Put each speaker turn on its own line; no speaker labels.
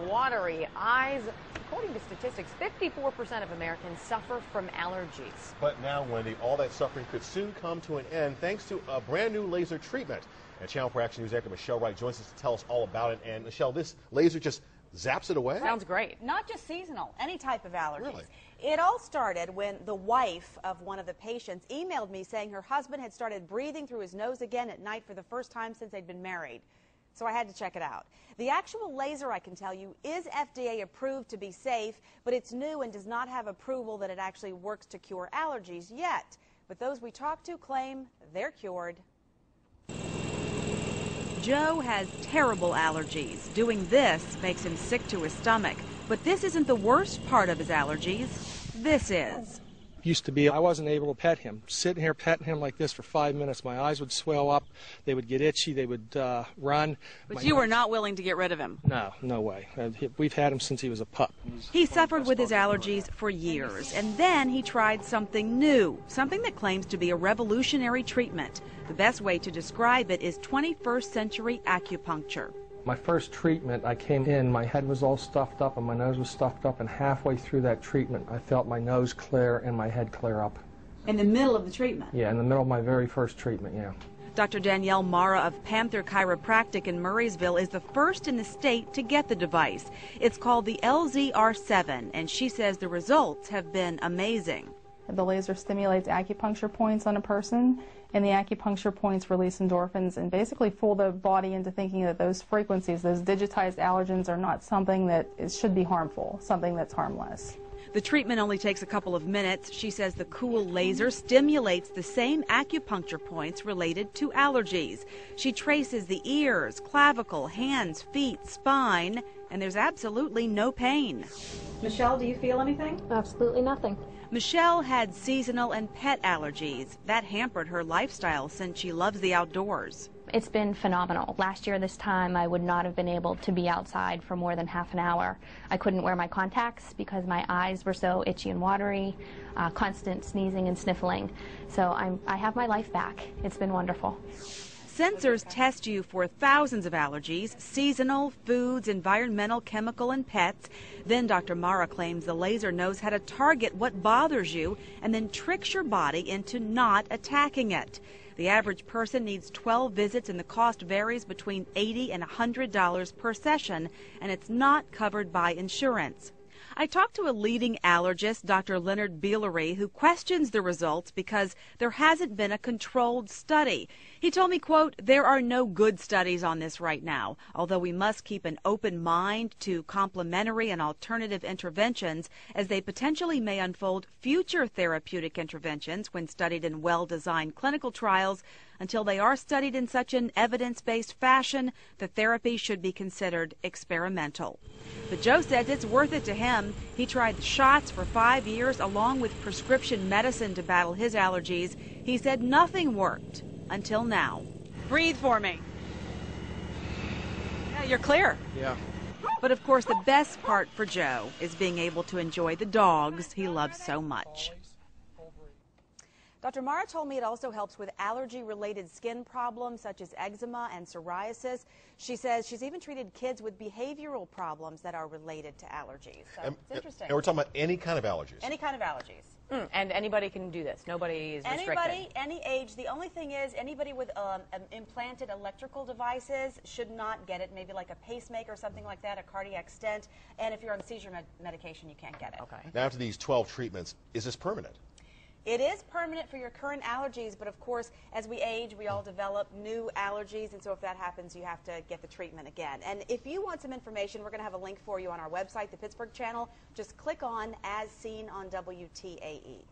watery eyes. According to statistics, 54% of Americans suffer from allergies.
But now, Wendy, all that suffering could soon come to an end thanks to a brand new laser treatment. And Channel 4 Action News anchor Michelle Wright joins us to tell us all about it. And Michelle, this laser just zaps it away?
Sounds great.
Not just seasonal, any type of allergies.
Really?
It all started when the wife of one of the patients emailed me saying her husband had started breathing through his nose again at night for the first time since they'd been married. So I had to check it out. The actual laser, I can tell you, is FDA approved to be safe, but it's new and does not have approval that it actually works to cure allergies yet. But those we talked to claim they're cured.
Joe has terrible allergies. Doing this makes him sick to his stomach. But this isn't the worst part of his allergies. This is.
Used to be I wasn't able to pet him. Sitting here petting him like this for 5 minutes, my eyes would swell up, they would get itchy, they would run.
But you were not willing to get rid of him?
No, no way. We've had him since he was a pup.
He suffered with his allergies for years, and then he tried something new, something that claims to be a revolutionary treatment. The best way to describe it is 21st century acupuncture.
My first treatment, I came in, my head was all stuffed up and my nose was stuffed up, and halfway through that treatment, I felt my nose clear and my head clear up.
In the middle of the treatment?
Yeah, in the middle of my very first treatment, yeah.
Dr. Danielle Mara of Panther Chiropractic in Murraysville is the first in the state to get the device. It's called the LZR7, and she says the results have been amazing.
The laser stimulates acupuncture points on a person, and the acupuncture points release endorphins and basically fool the body into thinking that those frequencies, those digitized allergens, are not something that should be harmful, something that's harmless.
The treatment only takes a couple of minutes. She says the cool laser stimulates the same acupuncture points related to allergies. She traces the ears, clavicle, hands, feet, spine, and there's absolutely no pain.
Michelle, do you feel anything?
Absolutely nothing.
Michelle had seasonal and pet allergies. That hampered her lifestyle since she loves the outdoors.
It's been phenomenal. Last year this time I would not have been able to be outside for more than half an hour. I couldn't wear my contacts because my eyes were so itchy and watery, constant sneezing and sniffling. So I have my life back. It's been wonderful.
Sensors test you for thousands of allergies, seasonal, foods, environmental, chemical, and pets. Then Dr. Mara claims the laser knows how to target what bothers you and then tricks your body into not attacking it. The average person needs 12 visits, and the cost varies between $80 and $100 per session, and it's not covered by insurance. I talked to a leading allergist, Dr. Leonard Bealery, who questions the results because there hasn't been a controlled study. He told me, quote, "There are no good studies on this right now, although we must keep an open mind to complementary and alternative interventions as they potentially may unfold future therapeutic interventions when studied in well-designed clinical trials. Until they are studied in such an evidence-based fashion, the therapy should be considered experimental." But Joe says it's worth it to him. He tried the shots for 5 years along with prescription medicine to battle his allergies. He said nothing worked until now. Breathe for me. Yeah, you're clear.
Yeah.
But of course, the best part for Joe is being able to enjoy the dogs he loves so much.
Dr. Mara told me it also helps with allergy-related skin problems such as eczema and psoriasis. She says she's even treated kids with behavioral problems that are related to allergies. So it's interesting.
And we're talking about any kind of allergies.
Any kind of allergies.
And anybody can do this. Nobody is restricted.
Anybody, any age. The only thing is anybody with implanted electrical devices should not get it, maybe like a pacemaker or something like that, a cardiac stent. And if you're on seizure medication, you can't get it.
Okay.
Now, after these 12 treatments, is this permanent?
It is permanent for your current allergies, but of course, as we age, we all develop new allergies, and so if that happens, you have to get the treatment again. And if you want some information, we're going to have a link for you on our website, the Pittsburgh Channel. Just click on As Seen on WTAE.